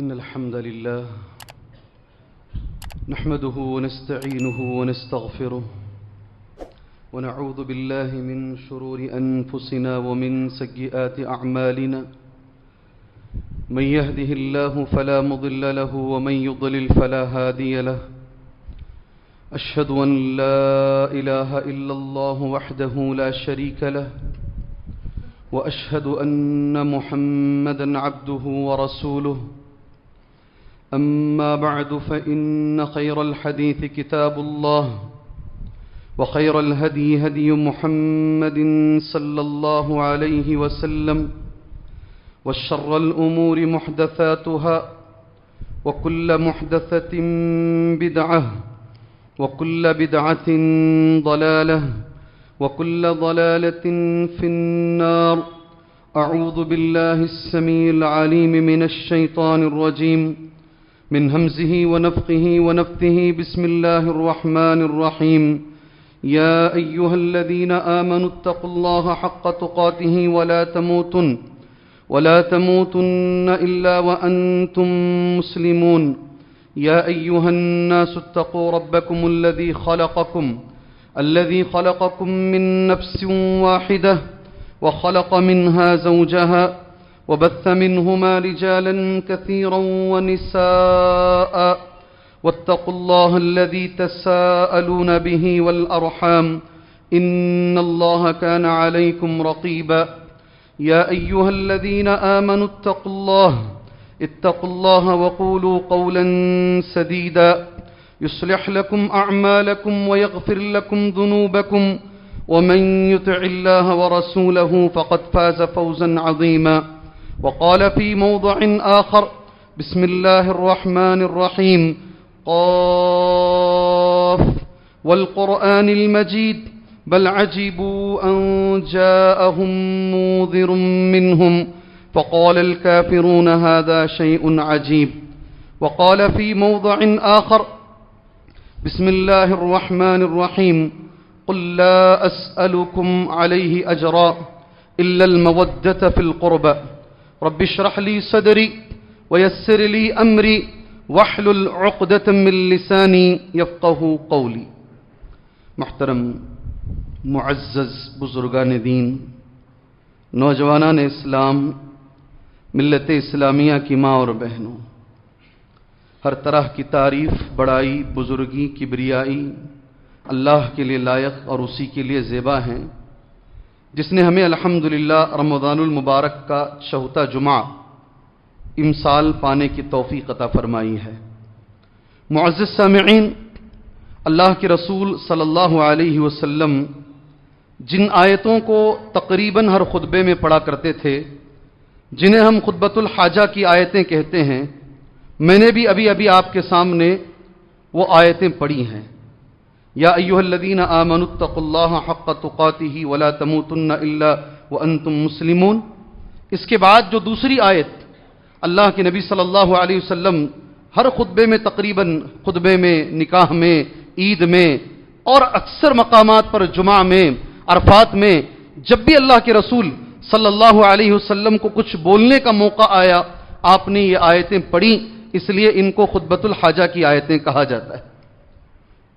إن الحمد لله نحمده ونستعينه ونستغفره ونعوذ بالله من شرور أنفسنا ومن سيئات أعمالنا من يهده الله فلا مضل له ومن يضلل فلا هادي له أشهد أن لا إله إلا الله وحده لا شريك له وأشهد أن محمدًا عبده ورسوله أما بعد فإن خير الحديث كتاب الله وخير الهدي هدي محمد صلى الله عليه وسلم وشر الأمور محدثاتها وكل محدثة بدعة وكل بدعة ضلالة وكل ضلالة في النار. أعوذ بالله السميع العليم من الشيطان الرجيم من همزه ونفخه ونفثه. بسم الله الرحمن الرحيم. يا أيها الذين آمنوا اتقوا الله حق تقاته ولا تموتن إلا وأنتم مسلمون. يا أيها الناس اتقوا ربكم الذي خلقكم من نفس واحدة وخلق منها زوجها وبث منهما رجالا كثيرا ونساء واتقوا الله الذي تساءلون به والأرحام إن الله كان عليكم رقيبا. يا أيها الذين آمنوا اتقوا الله وقولوا قولا سديدا يصلح لكم أعمالكم ويغفر لكم ذنوبكم ومن يطع الله ورسوله فقد فاز فوزا عظيما. وقال في موضع آخر: بسم الله الرحمن الرحيم. قاف والقرآن المجيد بل عجبوا أن جاءهم منذر منهم فقال الكافرون هذا شيء عجيب. وقال في موضع آخر: بسم الله الرحمن الرحيم. قل لا أسألكم عليه أجرا إلا المودة في القربى رب اشرح لي صدري ويسر لي أمري واحلل عقدة من لساني يفقه قولي. محترم معزز بزرگان دین، نوجوانان اسلام، ملت اسلامیہ کی ماں اور بہنوں، ہر طرح کی تعریف، بڑائی، بزرگی، کبریائی اللہ کے لیے لائق اور اسی کے لیے زیبا ہیں جس نے ہمیں الحمدللہ رمضان المبارک کا چوتھا جمعہ امسال پانے کی توفیق عطا فرمائی ہے. معزز سامعین، اللہ کے رسول صلی اللہ علیہ وسلم جن آیتوں کو تقریباً ہر خطبے میں پڑھا کرتے تھے، جنہیں ہم خطبۃ الحاجہ کی آیتیں کہتے ہیں، میں نے بھی ابھی آپ کے سامنے وہ آیتیں پڑھی ہیں. یا ایھا الذین آمنوا اتقوا اللہ حق تقاتہ ولا تموتن الا وانتم مسلمون. اس کے بعد جو دوسری آیت اللہ کے نبی صلی اللہ علیہ وسلم ہر خطبے میں، تقریباً خطبے میں، نکاح میں، عید میں اور اکثر مقامات پر، جمعہ میں، عرفات میں، جب بھی اللہ کے رسول صلی اللہ علیہ وسلم کو کچھ بولنے کا موقع آیا، آپ نے یہ آیتیں پڑھی، اس لیے ان کو خطبۃ الحاجہ کی آیتیں کہا جاتا ہے.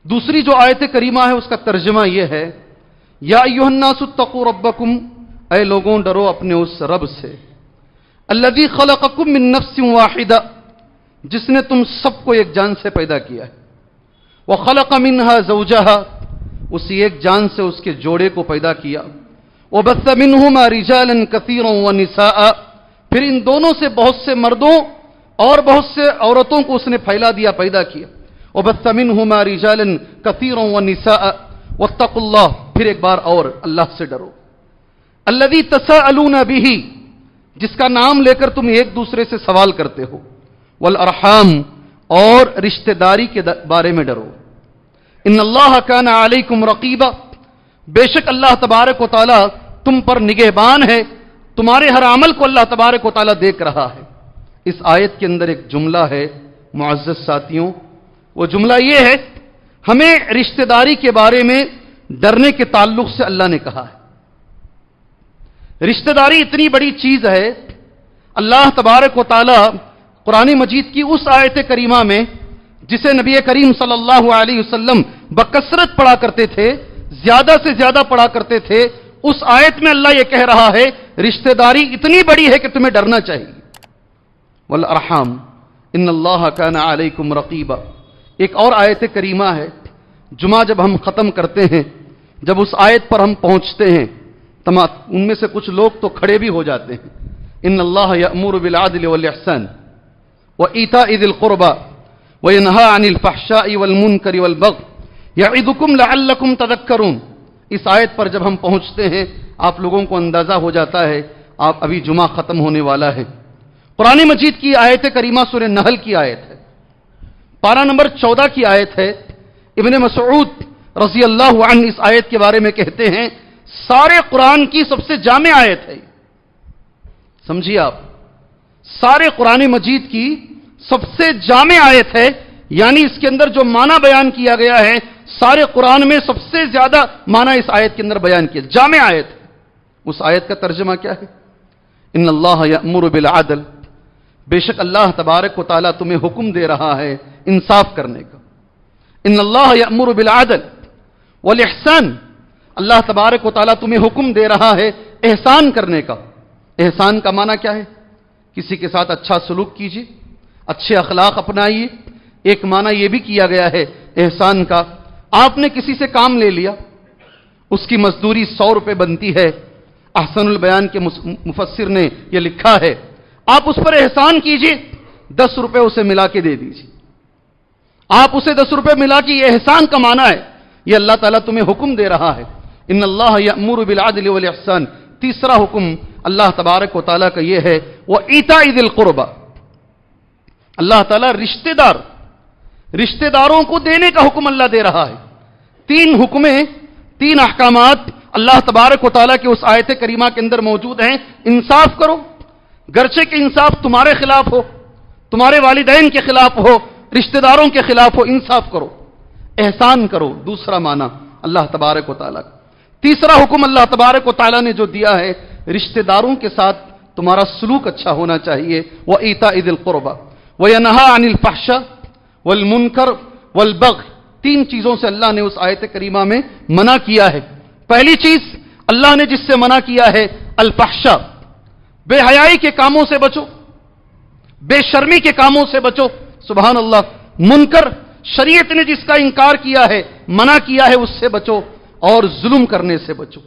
دوسری جو آیت کریمہ ہے اس کا ترجمہ یہ ہے: یا ایھا الناس اتقوا ربکم، اے لوگوں ڈرو اپنے اس رب سے، الذی خلقکم من نفس واحدہ، جس نے تم سب کو ایک جان سے پیدا کیا ہے، وخلق منها زوجها، اسی ایک جان سے اس کے جوڑے کو پیدا کیا، وبث منهما رجالا كثيرا ونساء، پھر ان دونوں سے بہت سے مردوں اور بہت سے عورتوں کو اس نے پھیلا دیا، پیدا کیا. وبث منهما رجالا كثيرا ونساء واتقوا الله، پھر ایک بار اور اللہ سے ڈرو. الذي تساءلون به، جس کا نام لے کر تم ایک دوسرے سے سوال کرتے ہو. والارحام، اور رشتہ داری کے بارے میں ڈرو. ان اللہ کان علیکم رقیبا، بے شک اللہ تبارک و تعالی تم پر نگہبان ہے، تمہارے ہر عمل کو اللہ تبارک و تعالی دیکھ رہا ہے. اس آیت کے اندر ایک جملہ ہے معزز ساتھیوں، وہ جملہ یہ ہے: ہمیں رشتہ داری کے بارے میں ڈرنے کے تعلق سے اللہ نے کہا ہے. رشتہ داری اتنی بڑی چیز ہے، اللہ تبارک و تعالی قرآن مجید کی اس آیت کریمہ میں جسے نبی کریم صلی اللہ علیہ وسلم بکثرت پڑھا کرتے تھے، زیادہ سے زیادہ پڑھا کرتے تھے، اس آیت میں اللہ یہ کہہ رہا ہے رشتہ داری اتنی بڑی ہے کہ تمہیں ڈرنا چاہیے۔ والارحام ان اللہ کان علیکم رقیبا، ایک اور آیت کریمہ ہے، جمعہ جب ہم ختم کرتے ہیں، جب اس آیت پر ہم پہنچتے ہیں، ان میں سے کچھ لوگ تو کھڑے بھی ہو جاتے ہیں۔ ان اللہ یأمر بالعدل والاحسان وایتاء ذی القربى وینہی عن الفحشاء والمنکر والبغی یعظکم لعلکم تذکرون، اس آیت پر جب ہم پہنچتے ہیں آپ لوگوں کو اندازہ ہو جاتا ہے آپ ابھی جمعہ ختم ہونے والا ہے۔ قرآن مجید کی آیت کریمہ سورہ نحل کی آیت ہے، پارہ نمبر 14 کی آیت ہے۔ ابن مسعود رضی اللہ عنہ اس آیت کے بارے میں کہتے ہیں سارے قرآن کی سب سے جامع آیت ہے۔ سمجھیے آپ، سارے قرآن مجید کی سب سے جامع آیت ہے، یعنی اس کے اندر جو معنی بیان کیا گیا ہے سارے قرآن میں سب سے زیادہ معنی اس آیت کے اندر بیان کیا، جامع آیت ہے۔ اس آیت کا ترجمہ کیا ہے؟ ان اللہ یأمر بالعدل، بے شک اللہ تبارک و تعالیٰ تمہیں حکم دے رہا ہے انصاف کرنے کا۔ ان اللہ یأمر بالعدل والاحسان، اللہ تبارک و تعالیٰ تمہیں حکم دے رہا ہے احسان کرنے کا۔ احسان کا معنی کیا ہے؟ کسی کے ساتھ اچھا سلوک کیجیے، اچھے اخلاق اپنائیے۔ ایک معنی یہ بھی کیا گیا ہے احسان کا، آپ نے کسی سے کام لے لیا، اس کی مزدوری 100 روپے بنتی ہے، احسن البیان کے مفسر نے یہ لکھا ہے آپ اس پر احسان کیجیے، 10 روپے اسے ملا کے دے دیجیے۔ آپ اسے 10 روپے ملا کے، یہ احسان کا معنی ہے، یہ اللہ تعالیٰ تمہیں حکم دے رہا ہے۔ ان اللہ یأمر بالعدل والاحسان، تیسرا حکم اللہ تبارک و تعالیٰ کا یہ ہے وایتاء ذی القربى، اللہ تعالیٰ رشتہ داروں کو دینے کا حکم اللہ دے رہا ہے۔ 3 حکمیں، 3 احکامات اللہ تبارک و تعالیٰ کے اس آیت کریمہ کے اندر موجود ہیں۔ انصاف کرو، گرچہ کہ انصاف تمہارے خلاف ہو، تمہارے والدین کے خلاف ہو، رشتہ داروں کے خلاف ہو، انصاف کرو۔ احسان کرو، دوسرا معنی اللہ تبارک و تعالیٰ کا۔ تیسرا حکم اللہ تبارک و تعالیٰ نے جو دیا ہے رشتہ داروں کے ساتھ تمہارا سلوک اچھا ہونا چاہیے۔ وایتاء ذی القربى وینہی عن الفحشاء والمنکر والبغی، 3 چیزوں سے اللہ نے اس آیت کریمہ میں منع کیا ہے۔ پہلی چیز اللہ نے جس سے منع کیا ہے الفحشاء، بے حیائی کے کاموں سے بچو، بے شرمی کے کاموں سے بچو، سبحان اللہ۔ منکر، شریعت نے جس کا انکار کیا ہے، منع کیا ہے، اس سے بچو، اور ظلم کرنے سے بچو۔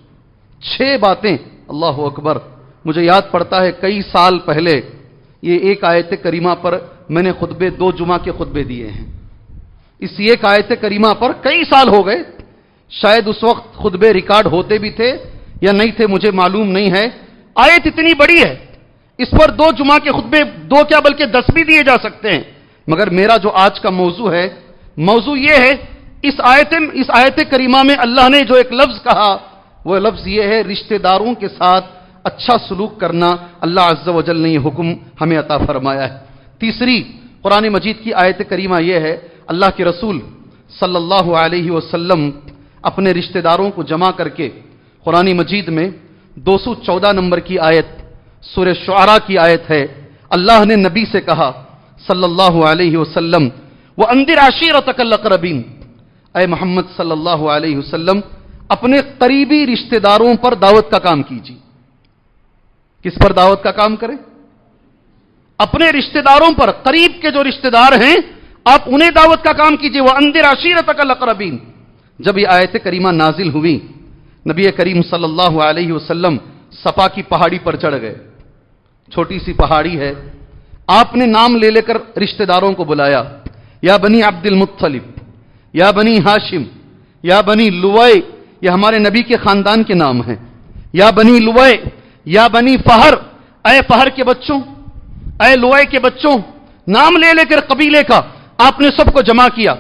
6 باتیں، اللہ اکبر۔ مجھے یاد پڑتا ہے کئی سال پہلے یہ ایک آیت کریمہ پر میں نے 2 جمعہ کے خطبے دیے ہیں۔ اس ایک آیت کریمہ پر کئی سال ہو گئے، شاید اس وقت خطبے ریکارڈ ہوتے بھی تھے یا نہیں تھے، مجھے معلوم نہیں ہے۔ آیت اتنی بڑی ہے، اس پر 2 جمعہ کے خطبے، 2 کیا بلکہ 10 بھی دیے جا سکتے ہیں، مگر میرا جو آج کا موضوع ہے، موضوع یہ ہے اس آیت کریمہ میں اللہ نے جو ایک لفظ کہا، وہ لفظ یہ ہے رشتہ داروں کے ساتھ اچھا سلوک کرنا، اللہ عز و جل نے یہ حکم ہمیں عطا فرمایا ہے۔ تیسری قرآن مجید کی آیت کریمہ یہ ہے اللہ کے رسول صلی اللہ علیہ وسلم اپنے رشتہ داروں کو جمع کر کے قرآن مجید میں 214 نمبر کی آیت سورہ شعراء کی آیت ہے، اللہ نے نبی سے کہا صلی اللہ علیہ وسلم وَأَنذِرْ عَشِيرَتَكَ الْأَقْرَبِينَ، اے محمد صلی اللہ علیہ وسلم اپنے قریبی رشتہ داروں پر دعوت کا کام کیجیے۔ کس پر دعوت کا کام کریں؟ اپنے رشتہ داروں پر، قریب کے جو رشتہ دار ہیں آپ انہیں دعوت کا کام کیجیے۔ وَأَنذِرْ عَشِيرَتَكَ الْأَقْرَبِينَ، جب یہ آیت کریمہ نازل ہوئی، نبی کریم صلی اللہ علیہ وسلم صفا کی پہاڑی پر چڑھ گئے، چھوٹی سی پہاڑی ہے، آپ نے نام لے لے کر رشتہ داروں کو بلایا، یا بنی عبد المطلب، یا بنی ہاشم، یا بنی لوئی، یہ ہمارے نبی کے خاندان کے نام ہیں، یا بنی لوئی، یا بنی فہر، اے فہر کے بچوں، اے لوئی کے بچوں، نام لے لے کر قبیلے کا آپ نے سب کو جمع کیا۔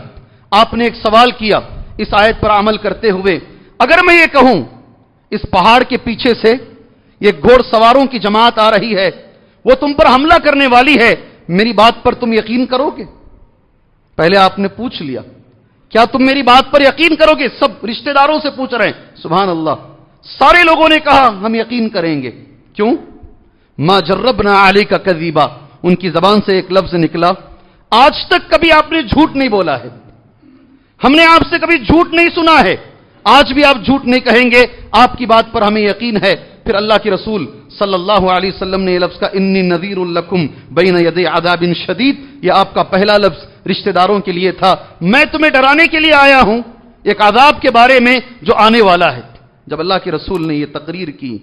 آپ نے ایک سوال کیا اس آیت پر عمل کرتے ہوئے، اگر میں یہ کہوں اس پہاڑ کے پیچھے سے یہ گھوڑ سواروں کی جماعت آ رہی ہے، وہ تم پر حملہ کرنے والی ہے، میری بات پر تم یقین کرو گے؟ پہلے آپ نے پوچھ لیا کیا تم میری بات پر یقین کرو گے؟ سب رشتہ داروں سے پوچھ رہے ہیں، سبحان اللہ۔ سارے لوگوں نے کہا ہم یقین کریں گے۔ کیوں؟ ما جربنا علیک کذیبا ان کی زبان سے ایک لفظ نکلا، آج تک کبھی آپ نے جھوٹ نہیں بولا ہے، ہم نے آپ سے کبھی جھوٹ نہیں سنا ہے، آج بھی آپ جھوٹ نہیں کہیں گے، آپ کی بات پر ہمیں یقین ہے۔ پھر اللہ کے رسول صلی اللہ علیہ وسلم نے یہ لفظ کہا، انی نذیر لکم بین یدی عذاب شدید، یہ آپ کا پہلا لفظ رشتہ داروں کے لیے تھا، میں تمہیں ڈرانے کے لیے آیا ہوں ایک عذاب کے بارے میں جو آنے والا ہے۔ جب اللہ کے رسول نے یہ تقریر کی،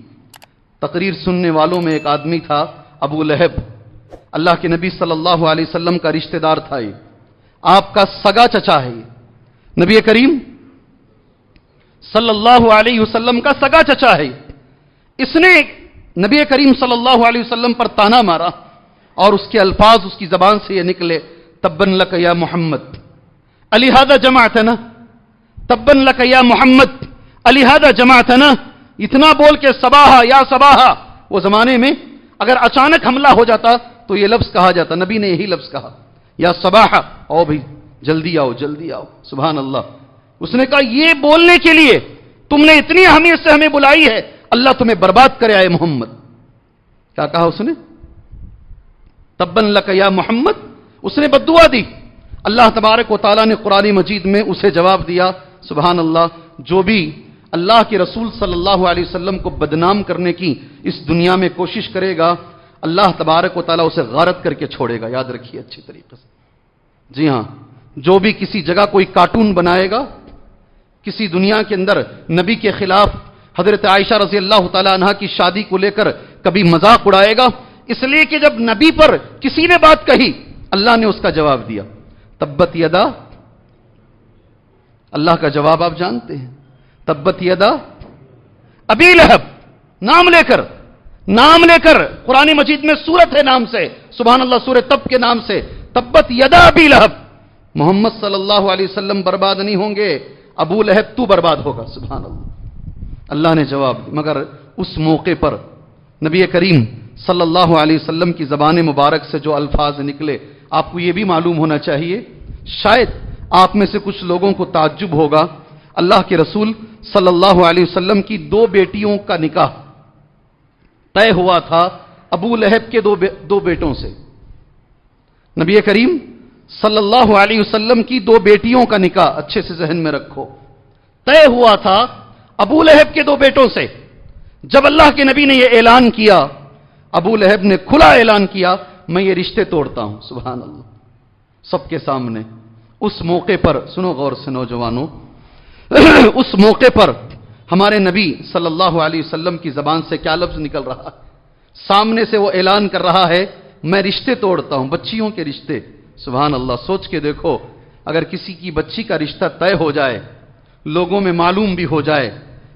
تقریر سننے والوں میں ایک آدمی تھا ابو لہب، اللہ کے نبی صلی اللہ علیہ وسلم کا رشتہ دار تھا، یہ آپ کا سگا چچا ہے، یہ نبی کریم صلی اللہ علیہ وسلم کا سگا چچا ہے۔ اس نے نبی کریم صلی اللہ علیہ وسلم پر تانا مارا اور اس کے الفاظ اس کی زبان سے یہ نکلے، تبن لک یا محمد الہذا جمعتنا، تبن لک یا محمد الہذا جمعتنا، اتنا بول کے صباحا یا صباحا، وہ زمانے میں اگر اچانک حملہ ہو جاتا تو یہ لفظ کہا جاتا، نبی نے یہی لفظ کہا، یا صباحا، او بھائی جلدی آؤ جلدی آؤ، سبحان اللہ۔ اس نے کہا یہ بولنے کے لیے تم نے اتنی اہمیت سے ہمیں بلائی ہے، اللہ تمہیں برباد کرے آئے محمد۔ کیا کہا اس نے؟ تبن لک یا محمد، اس نے بد دعا دی۔ اللہ تبارک و تعالیٰ نے قرآن مجید میں اسے جواب دیا، سبحان اللہ، جو بھی اللہ کے رسول صلی اللہ علیہ وسلم کو بدنام کرنے کی اس دنیا میں کوشش کرے گا، اللہ تبارک و تعالیٰ اسے غارت کر کے چھوڑے گا، یاد رکھیے اچھی طریقے سے۔ جی ہاں، جو بھی کسی جگہ کوئی کارٹون بنائے گا، کسی دنیا کے اندر نبی کے خلاف حضرت عائشہ رضی اللہ تعالی عنہا کی شادی کو لے کر کبھی مذاق اڑائے گا، اس لیے کہ جب نبی پر کسی نے بات کہی اللہ نے اس کا جواب دیا، تبت یدا، اللہ کا جواب آپ جانتے ہیں، تبت یدا ابی لہب، نام لے کر قرآن مجید میں سورت ہے نام سے، سبحان اللہ، سورہ تب کے نام سے، تبت یدا ابی لہب، محمد صلی اللہ علیہ وسلم برباد نہیں ہوں گے، ابو لہب تو برباد ہوگا، سبحان اللہ۔ اللہ نے جواب دیا، مگر اس موقع پر نبی کریم صلی اللہ علیہ وسلم کی زبان مبارک سے جو الفاظ نکلے، آپ کو یہ بھی معلوم ہونا چاہیے، شاید آپ میں سے کچھ لوگوں کو تعجب ہوگا، اللہ کے رسول صلی اللہ علیہ وسلم کی دو بیٹیوں کا نکاح طے ہوا تھا ابو لہب کے دو بیٹوں سے، نبی کریم صلی اللہ علیہ وسلم کی دو بیٹیوں کا نکاح اچھے سے ذہن میں رکھو، طے ہوا تھا ابو لہب کے دو بیٹوں سے۔ جب اللہ کے نبی نے یہ اعلان کیا، ابو لہب نے کھلا اعلان کیا، میں یہ رشتے توڑتا ہوں، سبحان اللہ، سب کے سامنے۔ اس موقع پر سنو غور سے نوجوانوں، اس موقع پر ہمارے نبی صلی اللہ علیہ وسلم کی زبان سے کیا لفظ نکل رہا ہے؟ سامنے سے وہ اعلان کر رہا ہے، میں رشتے توڑتا ہوں، بچیوں کے رشتے، سبحان اللہ۔ سوچ کے دیکھو، اگر کسی کی بچی کا رشتہ طے ہو جائے، لوگوں میں معلوم بھی ہو جائے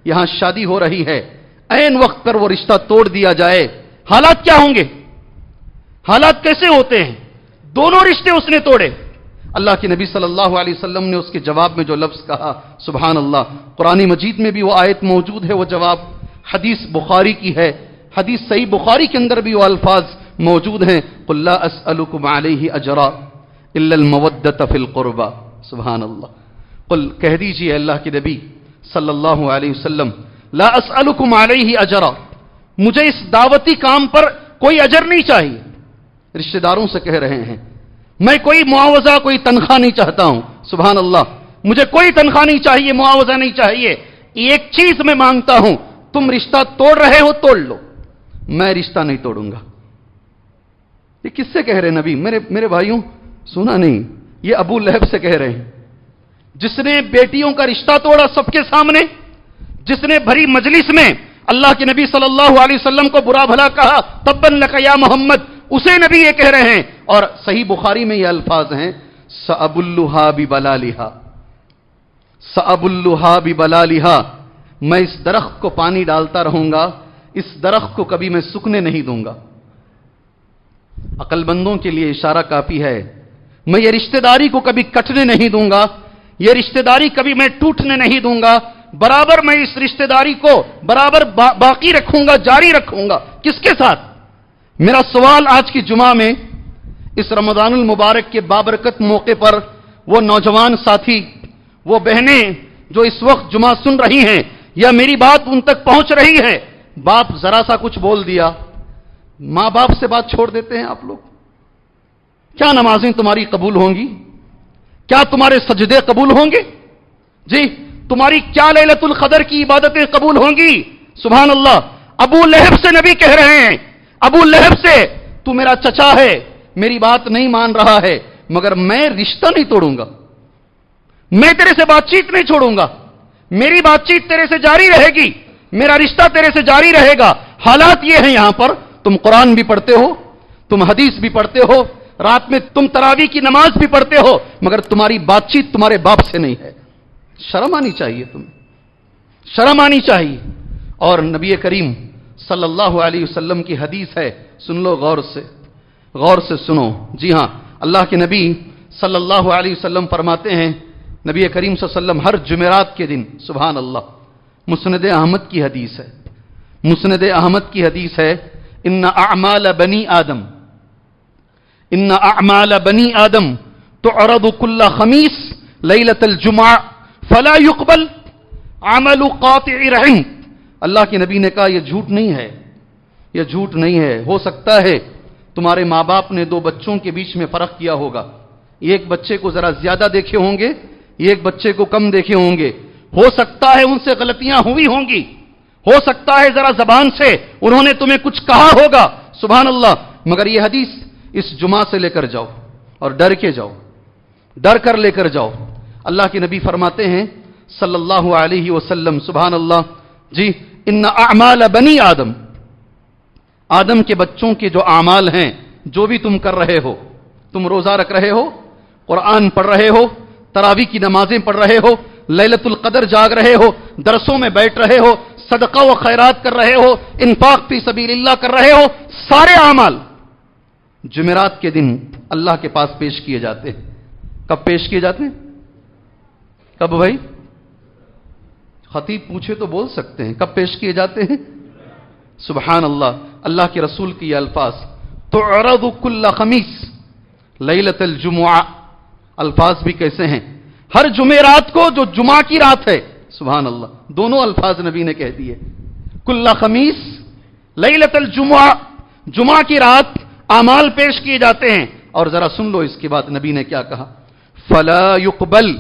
یہاں شادی ہو رہی ہے، عین وقت پر وہ رشتہ توڑ دیا جائے، حالات کیا ہوں گے؟ حالات کیسے ہوتے ہیں؟ دونوں رشتے اس نے توڑے۔ اللہ کے نبی صلی اللہ علیہ وسلم نے اس کے جواب میں جو لفظ کہا، سبحان اللہ، قرآن مجید میں بھی وہ آیت موجود ہے، وہ جواب حدیث بخاری کی ہے، حدیث صحیح بخاری کے اندر بھی وہ الفاظ موجود ہیں، قل لا اسألکم علیہ اجرا الا المودۃ فی القربى، سبحان اللہ۔ قل، کہہ دیجئے اللہ کے نبی صلی اللہ علیہ وسلم، لا اسألکم علیہ اجرا، مجھے اس دعوتی کام پر کوئی اجر نہیں چاہیے، رشتہ داروں سے کہہ رہے ہیں، میں کوئی معاوضہ، کوئی تنخواہ نہیں چاہتا ہوں، سبحان اللہ، مجھے کوئی تنخواہ نہیں چاہیے، معاوضہ نہیں چاہیے، ایک چیز میں مانگتا ہوں، تم رشتہ توڑ رہے ہو توڑ لو، میں رشتہ نہیں توڑوں گا۔ یہ کس سے کہہ رہے ہیں نبی؟ میرے بھائیوں، سنا نہیں، یہ ابو لہب سے کہہ رہے ہیں، جس نے بیٹیوں کا رشتہ توڑا سب کے سامنے، جس نے بھری مجلس میں اللہ کے نبی صلی اللہ علیہ وسلم کو برا بھلا کہا، تبن لک یا محمد، اسے نبی یہ کہہ رہے ہیں۔ اور صحیح بخاری میں یہ الفاظ ہیں، سأبلھا ببلالھا، سأبلھا ببلالھا، میں اس درخت کو پانی ڈالتا رہوں گا، اس درخت کو کبھی میں سوکھنے نہیں دوں گا۔ عقل مندوں کے لیے اشارہ کافی ہے، میں یہ رشتہ داری کو کبھی کٹنے نہیں دوں گا، یہ رشتہ داری کبھی میں ٹوٹنے نہیں دوں گا، برابر میں اس رشتہ داری کو برابر باقی رکھوں گا، جاری رکھوں گا۔ کس کے ساتھ؟ میرا سوال آج کی جمعہ میں، اس رمضان المبارک کے بابرکت موقع پر، وہ نوجوان ساتھی، وہ بہنیں جو اس وقت جمعہ سن رہی ہیں یا میری بات ان تک پہنچ رہی ہے، باپ ذرا سا کچھ بول دیا، ماں باپ سے بات چھوڑ دیتے ہیں آپ لوگ، کیا نمازیں تمہاری قبول ہوں گی؟ کیا تمہارے سجدے قبول ہوں گے؟ جی تمہاری کیا لیلۃ القدر کی عبادتیں قبول ہوں گی؟ سبحان اللہ. ابو لہب سے نبی کہہ رہے ہیں، ابو لہب سے، تو میرا چچا ہے، میری بات نہیں مان رہا ہے، مگر میں رشتہ نہیں توڑوں گا، میں تیرے سے بات چیت نہیں چھوڑوں گا، میری بات چیت تیرے سے جاری رہے گی، میرا رشتہ تیرے سے جاری رہے گا. حالات یہ ہیں یہاں پر، تم قرآن بھی پڑھتے ہو، تم حدیث بھی پڑھتے ہو، رات میں تم تراویح کی نماز بھی پڑھتے ہو، مگر تمہاری بات چیت تمہارے باپ سے نہیں ہے. شرم آنی چاہیے، تمہیں شرم آنی چاہیے. اور نبی کریم صلی اللہ علیہ وسلم کی حدیث ہے، سن لو غور سے سنو. جی ہاں، اللہ کے نبی صلی اللہ علیہ وسلم فرماتے ہیں، نبی کریم صلی اللہ علیہ وسلم ہر جمعرات کے دن، سبحان اللہ، مسند احمد کی حدیث ہے، مسند احمد کی حدیث ہے، ان اعمال بنی آدم تعرض کل خمیس لیلۃ الجمعہ فلا يقبل عمل قاطع رحم. اللہ کے نبی نے کہا یہ جھوٹ نہیں ہے، یہ جھوٹ نہیں ہے. ہو سکتا ہے تمہارے ماں باپ نے دو بچوں کے بیچ میں فرق کیا ہوگا، ایک بچے کو ذرا زیادہ دیکھے ہوں گے، ایک بچے کو کم دیکھے ہوں گے، ہو سکتا ہے ان سے غلطیاں ہوئی ہوں گی، ہو سکتا ہے ذرا زبان سے انہوں نے تمہیں کچھ کہا ہوگا، سبحان اللہ، مگر یہ حدیث اس جمعہ سے لے کر جاؤ اور ڈر کے جاؤ، ڈر کر لے کر جاؤ. اللہ کے نبی فرماتے ہیں صلی اللہ علیہ وسلم، سبحان اللہ، جی ان اعمال بنی آدم کے بچوں کے جو اعمال ہیں، جو بھی تم کر رہے ہو، تم روزہ رکھ رہے ہو، قرآن پڑھ رہے ہو، تراویح کی نمازیں پڑھ رہے ہو، لیلۃ القدر جاگ رہے ہو، درسوں میں بیٹھ رہے ہو، صدقہ و خیرات کر رہے ہو، انفاق فی سبیل اللہ کر رہے ہو، سارے اعمال جمعرات کے دن اللہ کے پاس پیش کیے جاتے ہیں. کب پیش کیے جاتے ہیں؟ کب بھائی؟ خطیب پوچھے تو بول سکتے ہیں، کب پیش کیے جاتے ہیں؟ سبحان اللہ. اللہ کے رسول کی یہ الفاظ، تعرض کل خمیس لیلۃ الجمعہ، الفاظ بھی کیسے ہیں؟ ہر جمعرات کو جو جمعہ کی رات ہے، سبحان اللہ، دونوں الفاظ نبی نے کہہ دیے، کل خمیس لیلۃ الجمعہ، جمعہ کی رات اعمال پیش کیے جاتے ہیں. اور ذرا سن لو اس کے بعد نبی نے کیا کہا، فلا يقبل،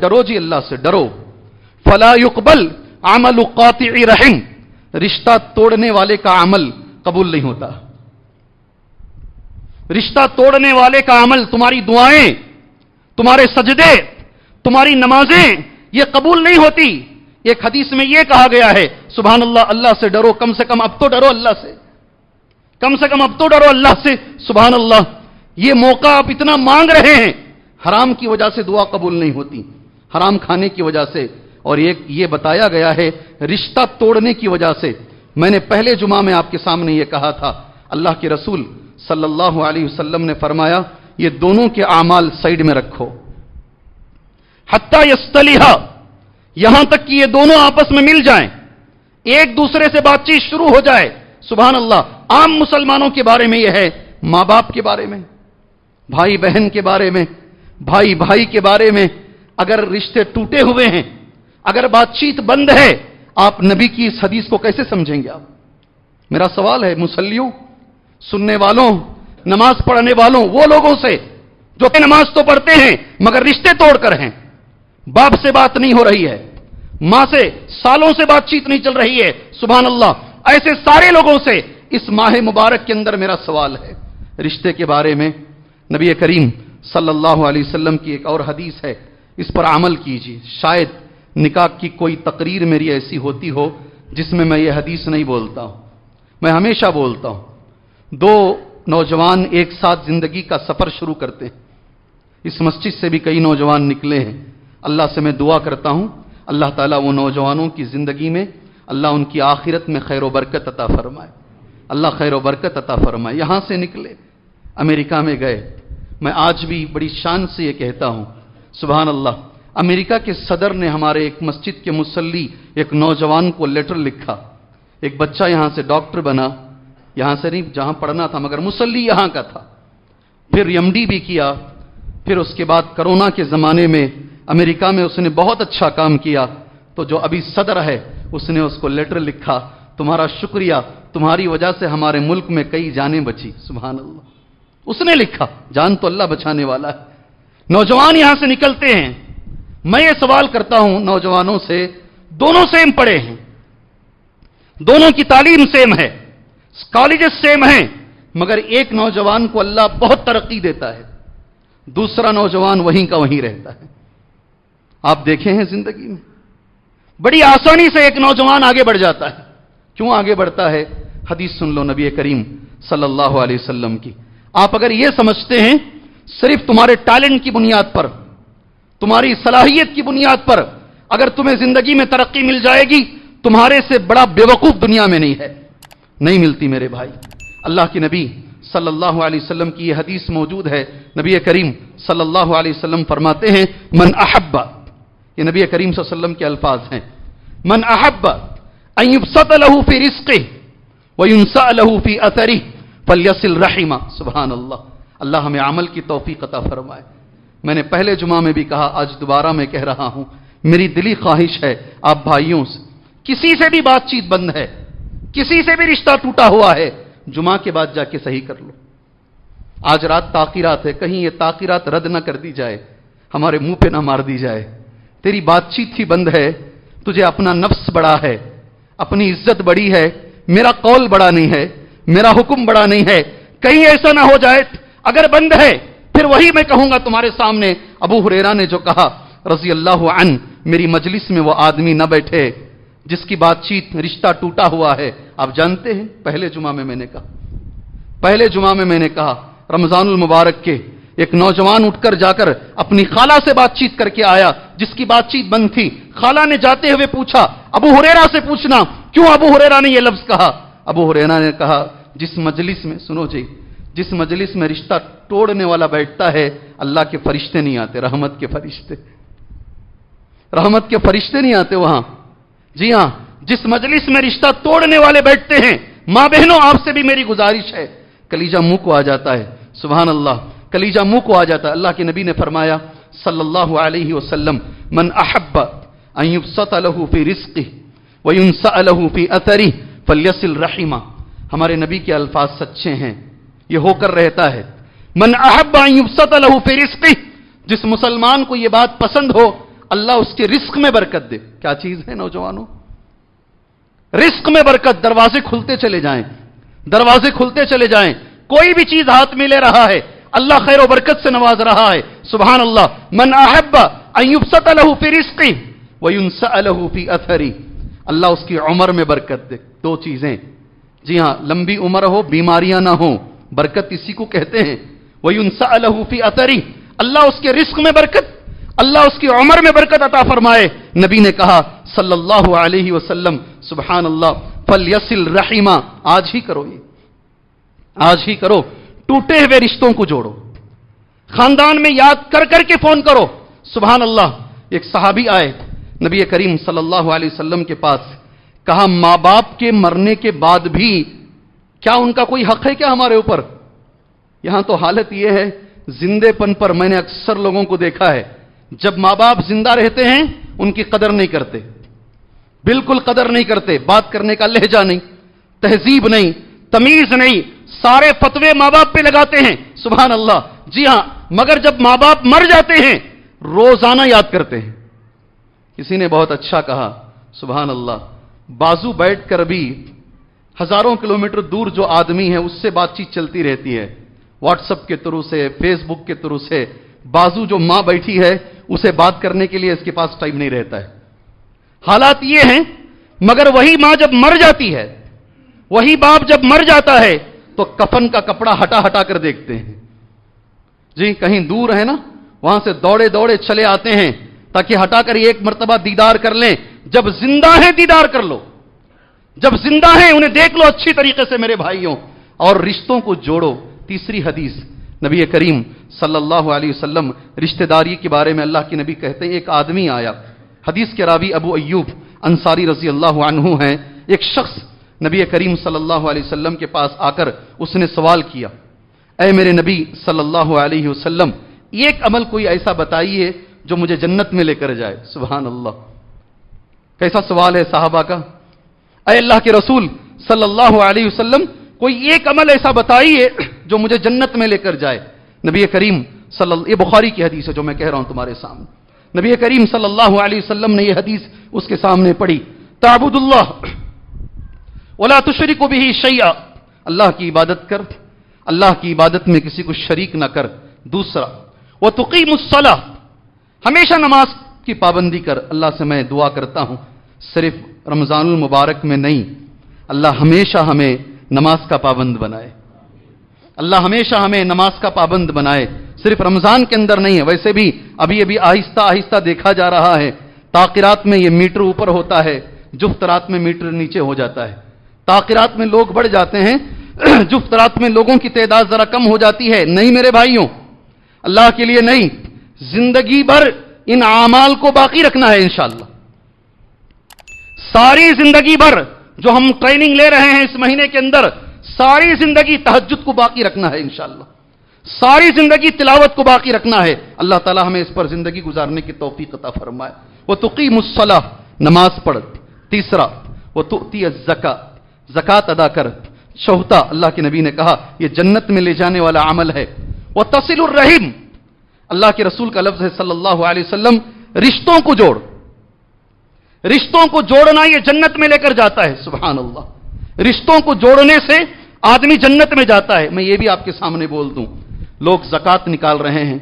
ڈرو جی اللہ سے ڈرو، فلا يقبل عمل قاطع رحم، رشتہ توڑنے والے کا عمل قبول نہیں ہوتا. رشتہ توڑنے والے کا عمل، تمہاری دعائیں، تمہارے سجدے، تمہاری نمازیں، یہ قبول نہیں ہوتی. ایک حدیث میں یہ کہا گیا ہے، سبحان اللہ، اللہ سے ڈرو، کم سے کم اب تو ڈرو اللہ سے، کم سے کم اب تو ڈرو اللہ سے. سبحان اللہ، یہ موقع آپ اتنا مانگ رہے ہیں، حرام کی وجہ سے دعا قبول نہیں ہوتی، حرام کھانے کی وجہ سے، اور یہ بتایا گیا ہے رشتہ توڑنے کی وجہ سے. میں نے پہلے جمعہ میں آپ کے سامنے یہ کہا تھا، اللہ کے رسول صلی اللہ علیہ وسلم نے فرمایا یہ دونوں کے اعمال سائیڈ میں رکھو، حتی یصطلحا، یہاں تک کہ یہ دونوں آپس میں مل جائیں، ایک دوسرے سے بات چیت شروع ہو جائے. سبحان اللہ. عام مسلمانوں کے بارے میں یہ ہے، ماں باپ کے بارے میں، بھائی بہن کے بارے میں، بھائی کے بارے میں، اگر رشتے ٹوٹے ہوئے ہیں، اگر بات چیت بند ہے، آپ نبی کی اس حدیث کو کیسے سمجھیں گے؟ آپ، میرا سوال ہے مسلیوں، سننے والوں، نماز پڑھنے والوں، وہ لوگوں سے جو کہ نماز تو پڑھتے ہیں مگر رشتے توڑ کر ہیں، باپ سے بات نہیں ہو رہی ہے، ماں سے سالوں سے بات چیت نہیں چل رہی ہے، سبحان اللہ، ایسے سارے لوگوں سے اس ماہ مبارک کے اندر میرا سوال ہے رشتے کے بارے میں. نبی کریم صلی اللہ علیہ وسلم کی ایک اور حدیث ہے، اس پر عمل کیجیے. شاید نکاح کی کوئی تقریر میری ایسی ہوتی ہو جس میں یہ حدیث نہیں بولتا ہوں. میں ہمیشہ بولتا ہوں، دو نوجوان ایک ساتھ زندگی کا سفر شروع کرتے ہیں. اس مسجد سے بھی کئی نوجوان نکلے ہیں. اللہ سے میں دعا کرتا ہوں اللہ تعالیٰ وہ نوجوانوں کی زندگی میں، اللہ ان کی آخرت میں خیر و برکت عطا فرمائے، اللہ خیر و برکت عطا فرمائے. یہاں سے نکلے، امریکہ میں گئے. میں آج بھی بڑی شان سے یہ کہتا ہوں، سبحان اللہ، امریکہ کے صدر نے ہمارے ایک مسجد کے مصلی ایک نوجوان کو لیٹر لکھا. ایک بچہ یہاں سے ڈاکٹر بنا، یہاں سے نہیں جہاں پڑھنا تھا مگر مصلی یہاں کا تھا، پھر MD بھی کیا، پھر اس کے بعد کرونا کے زمانے میں امریکہ میں اس نے بہت اچھا کام کیا. تو جو ابھی صدر ہے اس نے اس کو لیٹر لکھا، تمہارا شکریہ، تمہاری وجہ سے ہمارے ملک میں کئی جانیں بچی. سبحان اللہ. اس نے لکھا، جان تو اللہ بچانے والا ہے۔ نوجوان یہاں سے نکلتے ہیں، میں یہ سوال کرتا ہوں نوجوانوں سے، دونوں سیم پڑھے ہیں، دونوں کی تعلیم سیم ہے، کالجز سیم ہیں، مگر ایک نوجوان کو اللہ بہت ترقی دیتا ہے، دوسرا نوجوان وہیں کا وہیں رہتا ہے۔ آپ دیکھے ہیں زندگی میں بڑی آسانی سے ایک نوجوان آگے بڑھ جاتا ہے۔ کیوں آگے بڑھتا ہے؟ حدیث سن لو نبی کریم صلی اللہ علیہ وسلم کی۔ آپ اگر یہ سمجھتے ہیں صرف تمہارے ٹیلنٹ کی بنیاد پر، تمہاری صلاحیت کی بنیاد پر اگر تمہیں زندگی میں ترقی مل جائے گی، تمہارے سے بڑا بیوقوف دنیا میں نہیں ہے، نہیں ملتی میرے بھائی۔ اللہ کے نبی صلی اللہ علیہ وسلم کی یہ حدیث موجود ہے، نبی کریم صلی اللہ علیہ وسلم فرماتے ہیں من احب، یہ نبی کریم صلی اللہ علیہ وسلم کے الفاظ ہیں، من احب ان یبسط له فی رزقه وینسأ له فی اثره فلیصل رحمہ۔ سبحان اللہ، اللہ ہمیں عمل کی توفیق عطا فرمائے۔ میں نے پہلے جمعہ میں بھی کہا، آج دوبارہ میں کہہ رہا ہوں، میری دلی خواہش ہے آپ بھائیوں سے، کسی سے بھی بات چیت بند ہے، کسی سے بھی رشتہ ٹوٹا ہوا ہے، جمعہ کے بعد جا کے صحیح کر لو۔ آج رات تاخیرات ہے، کہیں یہ تاخیرات رد نہ کر دی جائے، ہمارے منہ پہ نہ مار دی جائے۔ تیری بات چیت ہی بند ہے، تجھے اپنا نفس بڑا ہے، اپنی عزت بڑی ہے، میرا قول بڑا نہیں ہے، میرا حکم بڑا نہیں ہے، کہیں ایسا نہ ہو جائے۔ اگر بند ہے پھر وہی میں کہوں گا تمہارے سامنے، ابو ہریرہ نے جو کہا رضی اللہ عنہ، میری مجلس میں وہ آدمی نہ بیٹھے جس کی بات چیت رشتہ ٹوٹا ہوا ہے۔ آپ جانتے ہیں پہلے جمعہ میں میں نے کہا رمضان المبارک کے ایک نوجوان اٹھ کر جا کر اپنی خالہ سے بات چیت کر کے آیا، جس کی بات چیت بند تھی۔ خالہ نے جاتے ہوئے پوچھا ابو ہریرہ سے پوچھنا، کیوں ابو ہریرہ نے یہ لفظ کہا؟ ابو ہریرہ نے کہا جس مجلس میں، سنو جی، جس مجلس میں رشتہ توڑنے والا بیٹھتا ہے، اللہ کے فرشتے نہیں آتے، رحمت کے فرشتے نہیں آتے وہاں۔ جی ہاں، جس مجلس میں رشتہ توڑنے والے بیٹھتے ہیں، ماں بہنوں آپ سے بھی میری گزارش ہے، کلیجہ منہ کو آ جاتا ہے، سبحان اللہ، کلیجہ منہ کو آ جاتا ہے۔ اللہ کے نبی نے فرمایا صلی اللہ علیہ وسلم من احب ان یبسط له فی رزقه وینسأ له فی اثره فلیصل رحمہ۔ ہمارے نبی کے الفاظ سچے ہیں، یہ ہو کر رہتا ہے۔ من احب ان یبسط له فی رزقه، جس مسلمان کو یہ بات پسند ہو اللہ اس کے رزق میں برکت دے۔ کیا چیز ہے نوجوانوں؟ رزق میں برکت، دروازے کھلتے چلے جائیں، کوئی بھی چیز ہاتھ میں لے رہا ہے اللہ خیر و برکت سے نواز رہا ہے، سبحان اللہ۔ من احب ان یبسط له فی رزقه وینسأ له فی اثره، اللہ اس کی عمر میں برکت دے۔ دو چیزیں، جی ہاں، لمبی عمر ہو، بیماریاں نہ ہوں، برکت اسی کو کہتے ہیں۔ وینسأ له فی اثره، اللہ اس کے رزق میں برکت، اللہ اس کی عمر میں برکت عطا فرمائے۔ نبی نے کہا صلی اللہ علیہ وسلم، سبحان اللہ، فلیصل رحمہ، آج ہی کرو، ٹوٹے ہوئے رشتوں کو جوڑو، خاندان میں یاد کر کر کے فون کرو، سبحان اللہ۔ ایک صحابی آئے نبی کریم صلی اللہ علیہ وسلم کے پاس، کہا ماں باپ کے مرنے کے بعد بھی کیا ان کا کوئی حق ہے کیا ہمارے اوپر؟ یہاں تو حالت یہ ہے، زندے پن پر میں نے اکثر لوگوں کو دیکھا ہے، جب ماں باپ زندہ رہتے ہیں ان کی قدر نہیں کرتے، بالکل قدر نہیں کرتے، بات کرنے کا لہجہ نہیں، تہذیب نہیں، تمیز نہیں، سارے فتوے ماں باپ پہ لگاتے ہیں، سبحان اللہ۔ جی ہاں، مگر جب ماں باپ مر جاتے ہیں روزانہ یاد کرتے ہیں۔ کسی نے بہت اچھا کہا، سبحان اللہ، بازو بیٹھ کر بھی ہزاروں کلومیٹر دور جو آدمی ہے اس سے بات چیت چلتی رہتی ہے، واٹس ایپ کے تھرو سے، فیس بک کے تھرو سے۔ بازو جو ماں بیٹھی ہے اسے بات کرنے کے لیے اس کے پاس ٹائم نہیں رہتا ہے۔ حالات یہ ہیں، مگر وہی ماں جب مر جاتی ہے، وہی باپ جب مر جاتا ہے تو کفن کا کپڑا ہٹا کر دیکھتے ہیں۔ جی کہیں دور ہے نا، وہاں سے دوڑے چلے آتے ہیں تاکہ ہٹا کر ایک مرتبہ دیدار کر لیں۔ جب زندہ ہیں دیدار کر لو، جب زندہ ہیں انہیں دیکھ لو اچھی طریقے سے میرے بھائیوں، اور رشتوں کو جوڑو۔ تیسری حدیث نبی کریم صلی اللہ علیہ وسلم رشتہ داری کے بارے میں اللہ کے نبی کہتے ہیں، ایک آدمی آیا، حدیث کے راوی ابو ایوب انصاری رضی اللہ عنہ ہیں، ایک شخص نبی کریم صلی اللہ علیہ وسلم کے پاس آ کر اس نے سوال کیا، اے میرے نبی صلی اللہ علیہ وسلم، ایک عمل کوئی ایسا بتائیے جو مجھے جنت میں لے کر جائے۔ سبحان اللہ، کیسا سوال ہے صحابہ کا، اے اللہ کے رسول صلی اللہ علیہ وسلم، کوئی ایک عمل ایسا بتائیے جو مجھے جنت میں لے کر جائے. نبی کریم یہ بخاری کی حدیث ہے جو میں کہہ رہا ہوں تمہارے سامنے. نبی کریم صلی اللہ علیہ وسلم نے یہ حدیث اس کے سامنے پڑھی. تعبد اللہ ولا تشرک بہ شیئا، اللہ کی عبادت کر، اللہ کی عبادت میں کسی کو شریک نہ کر. دوسرا وتقیم الصلاۃ، ہمیشہ نماز کی پابندی کر. اللہ سے میں دعا کرتا ہوں صرف رمضان المبارک میں نہیں، اللہ ہمیشہ ہمیں نماز کا پابند بنائے. اللہ ہمیشہ ہمیں نماز کا پابند بنائے، صرف رمضان کے اندر نہیں ہے. ویسے بھی ابھی آہستہ آہستہ دیکھا جا رہا ہے، تاخیرات میں یہ میٹر اوپر ہوتا ہے، جفترات میں میٹر نیچے ہو جاتا ہے. تاخیرات میں لوگ بڑھ جاتے ہیں، جفترات میں لوگوں کی تعداد ذرا کم ہو جاتی ہے. نہیں میرے بھائیوں، اللہ کے لیے نہیں، زندگی بھر ان اعمال کو باقی رکھنا ہے انشاءاللہ. ساری زندگی بھر جو ہم ٹریننگ لے رہے ہیں اس مہینے کے اندر، ساری زندگی تہجد کو باقی رکھنا ہے انشاءاللہ. ساری زندگی تلاوت کو باقی رکھنا ہے. اللہ تعالی ہمیں اس پر زندگی گزارنے کی توفیق عطا فرمائے. وتقیم الصلاۃ، نماز پڑھ. تیسرا وتؤتی الزکاۃ، زکات ادا کر. چوتھا اللہ کے نبی نے کہا یہ جنت میں لے جانے والا عمل ہے. وتصل الرحم، اللہ کے رسول کا لفظ ہے صلی اللہ علیہ وسلم، رشتوں کو جوڑ. رشتوں کو جوڑنا یہ جنت میں لے کر جاتا ہے. سبحان اللہ، رشتوں کو جوڑنے سے آدمی جنت میں جاتا ہے. میں یہ بھی آپ کے سامنے بول دوں، لوگ زکات نکال رہے ہیں،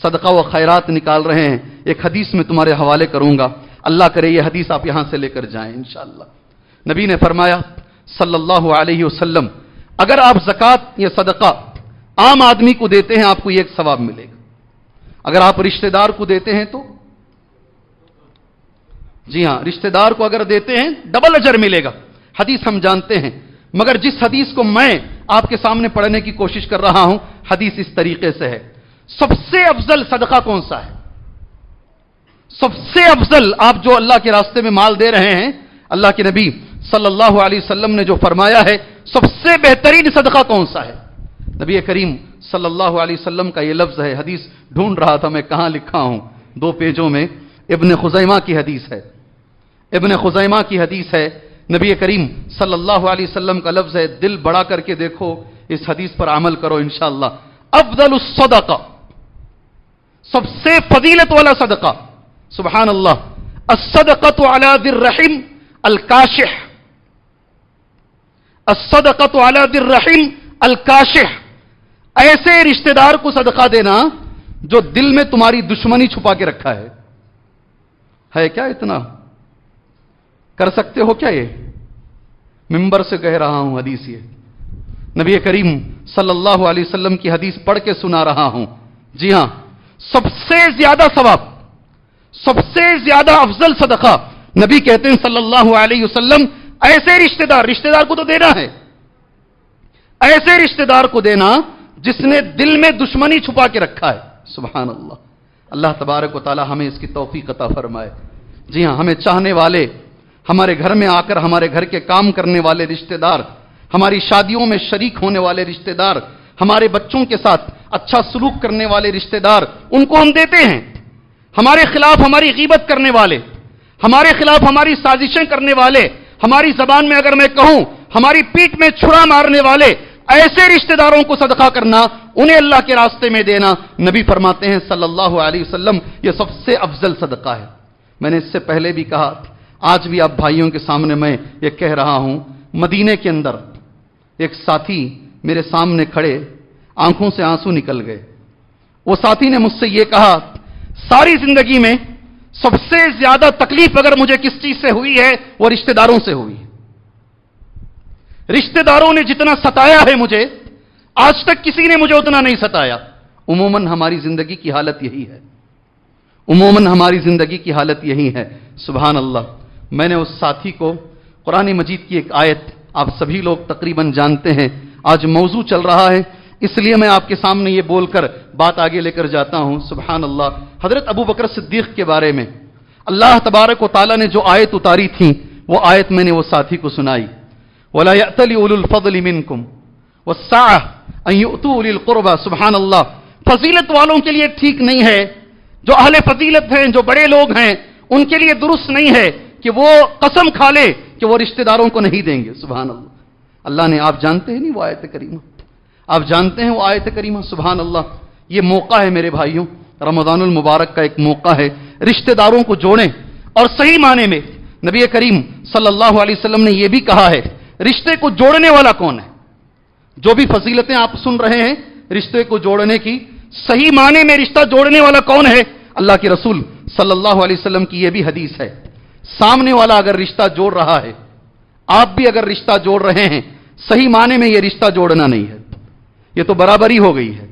صدقہ و خیرات نکال رہے ہیں. ایک حدیث میں تمہارے حوالے کروں گا، اللہ کرے یہ حدیث آپ یہاں سے لے کر جائیں انشاءاللہ. نبی نے فرمایا صلی اللہ علیہ وسلم، اگر آپ زکات یا صدقہ عام آدمی کو دیتے ہیں آپ کو یہ ایک ثواب ملے گا. اگر آپ رشتہ دار کو دیتے ہیں تو، جی ہاں، رشتہ دار کو اگر دیتے ہیں ڈبل اجر ملے گا. حدیث ہم جانتے ہیں، مگر جس حدیث کو میں آپ کے سامنے پڑھنے کی کوشش کر رہا ہوں حدیث اس طریقے سے ہے. سب سے افضل صدقہ کون سا ہے؟ سب سے افضل آپ جو اللہ کے راستے میں مال دے رہے ہیں، اللہ کے نبی صلی اللہ علیہ وسلم نے جو فرمایا ہے سب سے بہترین صدقہ کون سا ہے؟ نبی کریم صلی اللہ علیہ وسلم کا یہ لفظ ہے. حدیث ڈھونڈ رہا تھا میں کہاں لکھا ہوں، 2 پیجوں میں. ابن خزیمہ کی حدیث ہے، ابن خزیمہ کی حدیث ہے. نبی کریم صلی اللہ علیہ وسلم کا لفظ ہے، دل بڑا کر کے دیکھو، اس حدیث پر عمل کرو انشاءاللہ. افضل الصدقہ، سب سے فضیلت والا صدقہ، سبحان اللہ، الصدقۃ علی ذی الرحم الکاشح. الصدقۃ علی ذی الرحم الکاشح، ایسے رشتہ دار کو صدقہ دینا جو دل میں تمہاری دشمنی چھپا کے رکھا ہے کیا؟ اتنا کر سکتے ہو کیا؟ یہ ممبر سے کہہ رہا ہوں حدیث، یہ نبی کریم صلی اللہ علیہ وسلم کی حدیث پڑھ کے سنا رہا ہوں. جی ہاں، سب سے زیادہ ثواب، سب سے زیادہ افضل صدقہ نبی کہتے ہیں صلی اللہ علیہ وسلم، ایسے رشتہ دار کو تو دینا ہے، ایسے رشتہ دار کو دینا جس نے دل میں دشمنی چھپا کے رکھا ہے. سبحان اللہ، اللہ تبارک و تعالی ہمیں اس کی توفیق عطا فرمائے. جی ہاں، ہمیں چاہنے والے، ہمارے گھر میں آ کر ہمارے گھر کے کام کرنے والے رشتہ دار، ہماری شادیوں میں شریک ہونے والے رشتہ دار، ہمارے بچوں کے ساتھ اچھا سلوک کرنے والے رشتہ دار، ان کو ہم دیتے ہیں. ہمارے خلاف ہماری غیبت کرنے والے، ہمارے خلاف ہماری سازشیں کرنے والے، ہماری زبان میں اگر میں کہوں ہماری پیٹھ میں چھرا مارنے والے، ایسے رشتہ داروں کو صدقہ کرنا، انہیں اللہ کے راستے میں دینا، نبی فرماتے ہیں صلی اللہ علیہ وسلم یہ سب سے افضل صدقہ ہے. میں نے اس سے پہلے بھی کہا، آج بھی آپ بھائیوں کے سامنے میں یہ کہہ رہا ہوں، مدینے کے اندر ایک ساتھی میرے سامنے کھڑے، آنکھوں سے آنسو نکل گئے. وہ ساتھی نے مجھ سے یہ کہا، ساری زندگی میں سب سے زیادہ تکلیف اگر مجھے کس چیز سے ہوئی ہے وہ رشتہ داروں سے ہوئی. رشتہ داروں نے جتنا ستایا ہے مجھے، آج تک کسی نے مجھے اتنا نہیں ستایا. عموماً ہماری زندگی کی حالت یہی ہے، عموماً ہماری زندگی کی حالت یہی ہے. سبحان اللہ. میں نے اس ساتھی کو قرآن مجید کی ایک آیت، آپ سبھی لوگ تقریباً جانتے ہیں، آج موضوع چل رہا ہے اس لیے میں آپ کے سامنے یہ بول کر بات آگے لے کر جاتا ہوں. سبحان اللہ. حضرت ابو بکر صدیق کے بارے میں اللہ تبارک و تعالیٰ نے جو آیت اتاری تھی وہ آیت میں نے وہ ساتھی کو سنائی. وَلَا يَأْتَلِ أُولُو الْفَضْلِ مِنْكُمْ وَالسَّعَةِ أَنْ يُؤْتُوا أُولِي الْقُرْبَى. سبحان اللہ. فضیلت والوں کے لیے ٹھیک نہیں ہے، جو اہل فضیلت ہیں، جو بڑے لوگ ہیں، ان کے لیے درست نہیں ہے کہ وہ قسم کھا لے کہ وہ رشتہ داروں کو نہیں دیں گے. سبحان اللہ. اللہ نے، آپ جانتے ہیں نہیں وہ آیت کریمہ، آپ جانتے ہیں وہ آیت کریمہ، سبحان اللہ، یہ موقع ہے میرے بھائیوں، رمضان المبارک کا ایک موقع ہے، رشتہ داروں کو جوڑیں۔ اور صحیح معنی میں نبی کریم صلی اللہ علیہ وسلم نے یہ بھی کہا ہے، رشتے کو جوڑنے والا کون ہے؟ جو بھی فضیلتیں آپ سن رہے ہیں رشتے کو جوڑنے کی، صحیح معنی میں رشتہ جوڑنے والا کون ہے؟ اللہ کے رسول صلی اللہ علیہ وسلم کی یہ بھی حدیث ہے، سامنے والا اگر رشتہ جوڑ رہا ہے، آپ بھی اگر رشتہ جوڑ رہے ہیں، صحیح معنی میں یہ رشتہ جوڑنا نہیں ہے، یہ تو برابری ہو گئی ہے،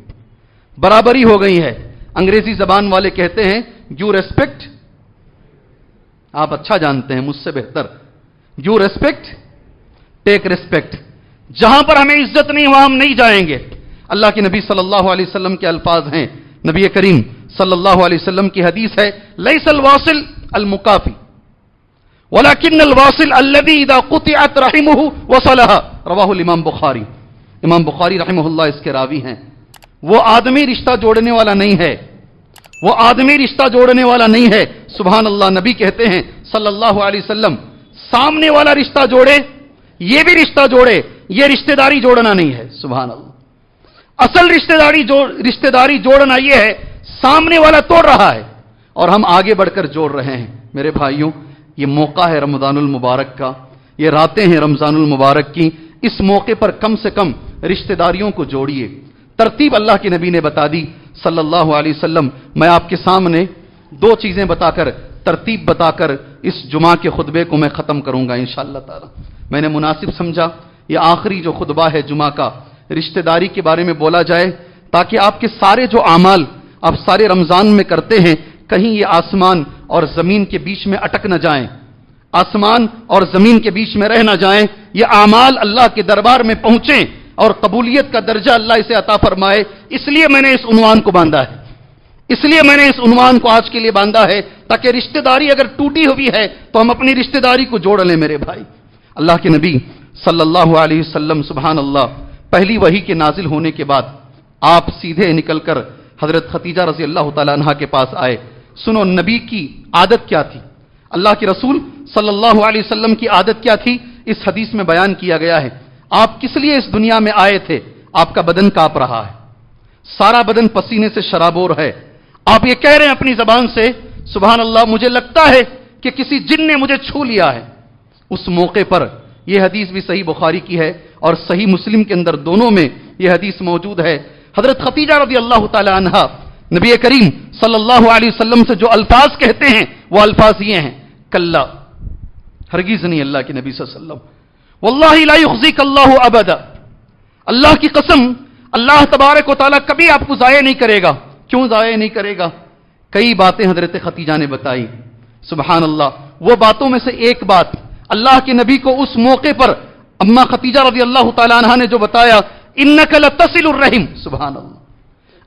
برابری ہو گئی ہے۔ انگریزی زبان والے کہتے ہیں یو ریسپیکٹ، آپ اچھا جانتے ہیں مجھ سے بہتر، یو ریسپیکٹ ٹیک ریسپیکٹ، جہاں پر ہمیں عزت نہیں وہاں ہم نہیں جائیں گے۔ اللہ کے نبی صلی اللہ علیہ وسلم کے الفاظ ہیں، نبی کریم صلی اللہ علیہ وسلم کی حدیث ہے، لیس الواصل المکافی ولكن الواصل الذي اذا قطعت رحمه وصلها، رواہ الامام بخاری۔ امام بخاری رحمہ اللہ اس کے راوی ہیں۔ وہ آدمی رشتہ جوڑنے والا نہیں ہے، وہ آدمی رشتہ جوڑنے والا نہیں ہے، سبحان اللہ۔ نبی کہتے ہیں صلی اللہ علیہ وسلم، سامنے والا رشتہ جوڑے، یہ بھی رشتہ جوڑے، یہ رشتہ داری جوڑنا نہیں ہے، سبحان اللہ۔ اصل رشتہ داری جوڑنا یہ ہے، سامنے والا توڑ رہا ہے اور ہم آگے بڑھ کر جوڑ رہے ہیں۔ میرے بھائیوں، یہ موقع ہے رمضان المبارک کا، یہ راتیں ہیں رمضان المبارک کی، اس موقع پر کم سے کم رشتہ داریوں کو جوڑیے۔ ترتیب اللہ کے نبی نے بتا دی صلی اللہ علیہ وسلم۔ میں آپ کے سامنے دو چیزیں بتا کر، ترتیب بتا کر اس جمعہ کے خطبے کو میں ختم کروں گا انشاءاللہ تعالی۔ میں نے مناسب سمجھا یہ آخری جو خطبہ ہے جمعہ کا، رشتہ داری کے بارے میں بولا جائے، تاکہ آپ کے سارے جو اعمال آپ سارے رمضان میں کرتے ہیں، کہیں یہ آسمان اور زمین کے بیچ میں اٹک نہ جائیں، آسمان اور زمین کے بیچ میں رہ نہ جائیں، یہ اعمال اللہ کے دربار میں پہنچیں اور قبولیت کا درجہ اللہ اسے عطا فرمائے۔ اس لیے میں نے اس عنوان کو باندھا ہے، اس لیے میں نے اس عنوان کو آج کے لیے باندھا ہے، تاکہ رشتہ داری اگر ٹوٹی ہوئی ہے تو ہم اپنی رشتہ داری کو جوڑ لیں میرے بھائی۔ اللہ کے نبی صلی اللہ علیہ وسلم، سبحان اللہ، پہلی وحی کے نازل ہونے کے بعد آپ سیدھے نکل کر حضرت خدیجہ رضی اللہ تعالیٰ عنہا کے پاس آئے۔ سنو نبی کی عادت کیا تھی، اللہ کے رسول صلی اللہ علیہ وسلم کی عادت کیا تھی، اس حدیث میں بیان کیا گیا ہے۔ آپ کس لیے اس دنیا میں آئے تھے؟ آپ کا بدن کانپ رہا ہے، سارا بدن پسینے سے شرابور ہے، آپ یہ کہہ رہے ہیں اپنی زبان سے، سبحان اللہ، مجھے لگتا ہے کہ کسی جن نے مجھے چھو لیا ہے۔ اس موقع پر یہ حدیث بھی صحیح بخاری کی ہے اور صحیح مسلم کے اندر، دونوں میں یہ حدیث موجود ہے۔ حضرت خدیجہ رضی اللہ تعالی عنہا نبی کریم صلی اللہ علیہ وسلم سے جو الفاظ کہتے ہیں وہ الفاظ یہ ہیں، کلا، ہرگز نہیں اللہ کے نبی صلی اللہ علیہ وسلم، واللہ لا یخزیک اللہ ابدا، اللہ کی قسم اللہ تبارک و تعالیٰ کبھی آپ کو ضائع نہیں کرے گا۔ کیوں ضائع نہیں کرے گا؟ کئی باتیں حضرت خدیجہ نے بتائی، سبحان اللہ۔ وہ باتوں میں سے ایک بات اللہ کے نبی کو اس موقع پر اما خدیجہ رضی اللہ تعالیٰ عنہا نے جو بتایا، انک لتصل الرحم، سبحان اللہ،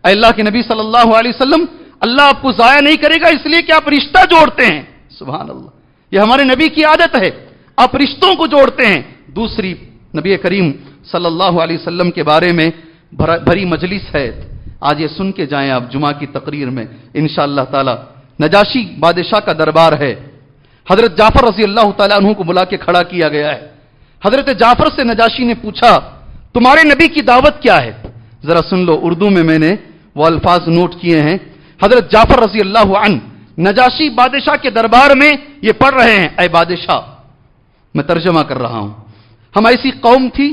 اے اللہ کے نبی صلی اللہ علیہ وسلم، اللہ آپ کو ضائع نہیں کرے گا اس لیے کہ آپ رشتہ جوڑتے ہیں، سبحان اللہ، یہ ہمارے نبی کی عادت ہے، آپ رشتوں کو جوڑتے ہیں۔ دوسری، نبی کریم صلی اللہ علیہ وسلم کے بارے میں بھری مجلس ہے، آج یہ سن کے جائیں آپ جمعہ کی تقریر میں انشاءاللہ تعالی۔ نجاشی بادشاہ کا دربار ہے، حضرت جعفر رضی اللہ تعالیٰ عنہ کو بلا کے کھڑا کیا گیا ہے۔ حضرت جعفر سے نجاشی نے پوچھا، تمہارے نبی کی دعوت کیا ہے؟ ذرا سن لو، اردو میں نے وہ الفاظ نوٹ کیے ہیں۔ حضرت جعفر رضی اللہ عنہ نجاشی بادشاہ کے دربار میں یہ پڑھ رہے ہیں، اے بادشاہ، میں ترجمہ کر رہا ہوں، ہم ایسی قوم تھی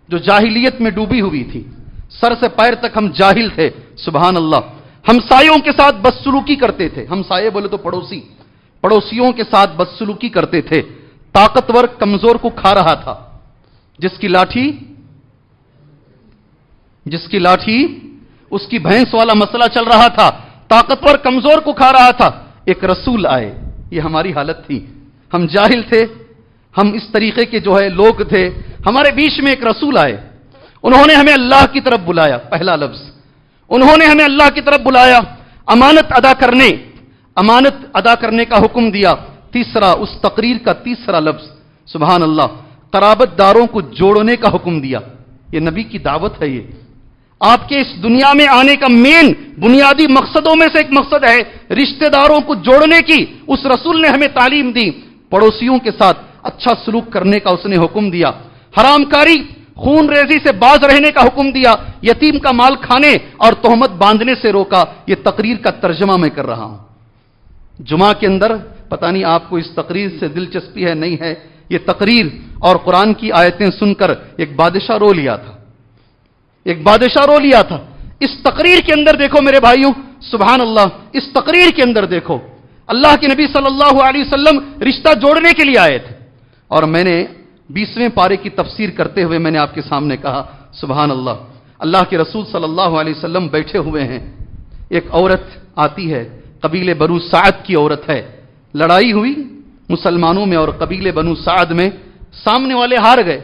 جو جاہلیت میں ڈوبی ہوئی تھی، سر سے پیر تک ہم جاہل تھے، سبحان اللہ، ہمسایوں کے ساتھ بدسلوکی کرتے تھے، ہمسائے بولے تو پڑوسیوں کے ساتھ بدسلوکی کرتے تھے، طاقتور کمزور کو کھا رہا تھا، جس کی لاٹھی اس کی بھینس والا مسئلہ چل رہا تھا، طاقتور کمزور کو کھا رہا تھا۔ ایک رسول آئے، یہ ہماری حالت تھی، ہم جاہل تھے، ہم اس طریقے کے جو ہے لوگ تھے، ہمارے بیچ میں ایک رسول آئے، انہوں نے ہمیں اللہ کی طرف بلایا، پہلا لفظ انہوں نے ہمیں اللہ کی طرف بلایا، امانت ادا کرنے کا حکم دیا، تیسرا اس تقریر کا تیسرا لفظ سبحان اللہ قرابت داروں کو جوڑنے کا حکم دیا۔ یہ نبی کی دعوت ہے، یہ آپ کے اس دنیا میں آنے کا مین بنیادی مقصدوں میں سے ایک مقصد ہے رشتہ داروں کو جوڑنے کی۔ اس رسول نے ہمیں تعلیم دی، پڑوسیوں کے ساتھ اچھا سلوک کرنے کا اس نے حکم دیا، حرام کاری خون ریزی سے باز رہنے کا حکم دیا، یتیم کا مال کھانے اور تہمت باندھنے سے روکا۔ یہ تقریر کا ترجمہ میں کر رہا ہوں۔ جمعہ کے اندر پتہ نہیں آپ کو اس تقریر سے دلچسپی ہے نہیں ہے، یہ تقریر اور قرآن کی آیتیں سن کر ایک بادشاہ رو لیا تھا، ایک بادشاہ رو لیا تھا۔ اس تقریر کے اندر دیکھو میرے بھائیوں، سبحان اللہ، اس تقریر کے اندر دیکھو اللہ کے نبی صلی اللہ علیہ وسلم رشتہ جوڑنے کے لیے آئے تھے، اور میں نے 20ویں پارے کی تفسیر کرتے ہوئے میں نے آپ کے سامنے کہا سبحان اللہ، اللہ کے رسول صلی اللہ علیہ وسلم بیٹھے ہوئے ہیں، ایک عورت آتی ہے، قبیلے بنو سعد کی عورت ہے، لڑائی ہوئی مسلمانوں میں اور قبیلے بنو سعد میں، سامنے والے ہار گئے،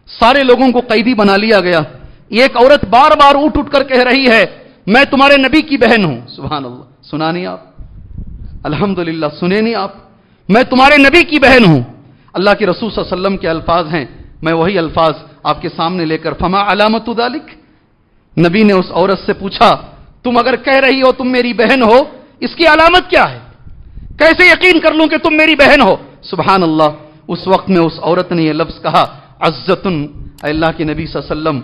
سارے لوگوں کو قیدی بنا لیا گیا۔ ایک عورت بار بار اٹھ اٹھ کر کہہ رہی ہے میں تمہارے نبی کی بہن ہوں۔ سبحان اللہ، سنا نہیں آپ؟ الحمدللہ سنے نہیں آپ؟ میں تمہارے نبی کی بہن ہوں۔ اللہ کے رسول صلی اللہ علیہ وسلم کے الفاظ ہیں، میں وہی الفاظ آپ کے سامنے لے کر فما علامت ذالک، نبی نے اس عورت سے پوچھا تم اگر کہہ رہی ہو تم میری بہن ہو، اس کی علامت کیا ہے؟ کیسے یقین کر لوں کہ تم میری بہن ہو؟ سبحان اللہ، اس وقت میں اس عورت نے یہ لفظ کہا عزتن، اے اللہ کے نبی صلی اللہ علیہ وسلم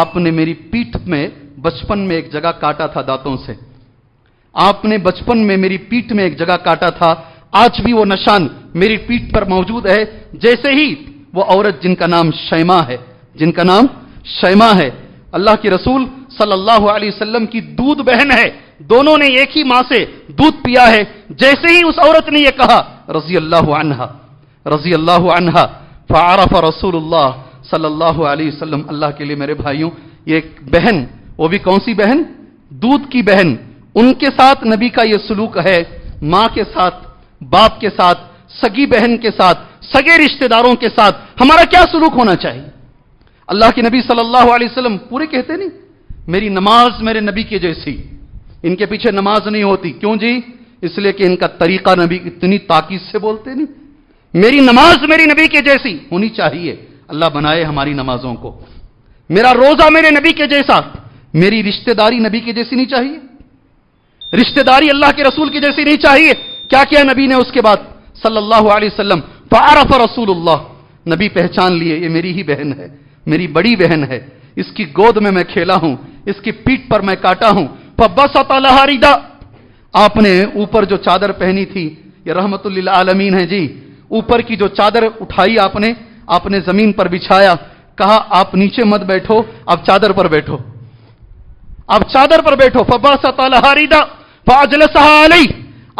آپ نے میری پیٹھ میں بچپن میں ایک جگہ کاٹا تھا دانتوں سے، آپ نے بچپن میں میری پیٹھ میں ایک جگہ کاٹا تھا، آج بھی وہ نشان میری پیٹھ پر موجود ہے، جیسے ہی وہ عورت جن کا نام شیما ہے، جن کا نام شیما ہے، اللہ کے رسول صلی اللہ علیہ وسلم کی دودھ بہن ہے، دونوں نے ایک ہی ماں سے دودھ پیا ہے، جیسے ہی اس عورت نے یہ کہا رضی اللہ عنہا فعرف رسول اللہ صلی اللہ علیہ وسلم، اللہ کے لیے میرے بھائیوں یہ ایک بہن، وہ بھی کون سی بہن؟ دودھ کی بہن، ان کے ساتھ نبی کا یہ سلوک ہے، ماں کے ساتھ، باپ کے ساتھ، سگی بہن کے ساتھ، سگے رشتہ داروں کے ساتھ ہمارا کیا سلوک ہونا چاہیے؟ اللہ کے نبی صلی اللہ علیہ وسلم پورے کہتے نہیں میری نماز میرے نبی کے جیسی، ان کے پیچھے نماز نہیں ہوتی، کیوں جی؟ اس لیے کہ ان کا طریقہ نبی اتنی تاکید سے بولتے نہیں، میری نماز میری نبی کے جیسی ہونی چاہیے، اللہ بنائے ہماری نمازوں کو، میرا روزہ میرے نبی کے جیسا، میری رشتہ داری نبی کے جیسی نہیں چاہیے، رشتہ داری اللہ کے رسول کی جیسی نہیں چاہیے۔ کیا کیا نبی نے اس کے بعد صلی اللہ علیہ وسلم؟ فعرف رسول اللہ، نبی پہچان لیے یہ میری ہی بہن ہے، میری بڑی بہن ہے، اس کی گود میں کھیلا ہوں، اس کی پیٹھ پر میں کاٹا ہوں۔ فبسط لها ردا، آپ نے اوپر جو چادر پہنی تھی، یہ رحمت للعالمین ہے جی، اوپر کی جو چادر اٹھائی آپ نے زمین پر بچھایا، کہا آپ نیچے مت بیٹھو، آپ چادر پر بیٹھو، آپ چادر پر بیٹھو۔ فبسط لها ردا فاجلسها علیہ،